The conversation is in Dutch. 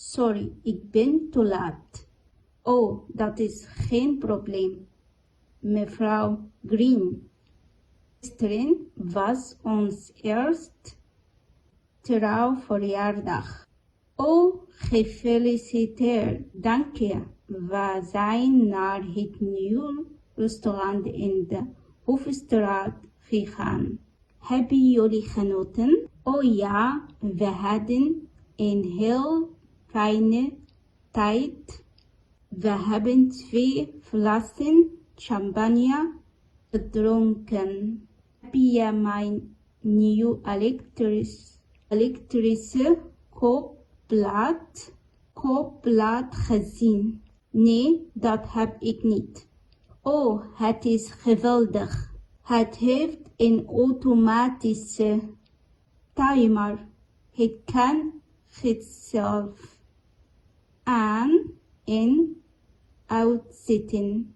Sorry, ik ben te laat. Oh, dat is geen probleem. Mevrouw Green. Gisteren was ons eerste trouwverjaardag. Oh, gefeliciteerd. Dank je. We zijn naar het nieuwe restaurant in de Hoofdstraat gegaan. Hebben jullie genoten? Oh ja, we hadden een heel fijne tijd. We hebben 2 flessen champagne gedronken. Heb je mijn nieuwe elektrische kookplaat gezien? Nee, dat heb ik niet. Oh, het is geweldig. Het heeft een automatische timer. Het kan zichzelf aan en uitzetten.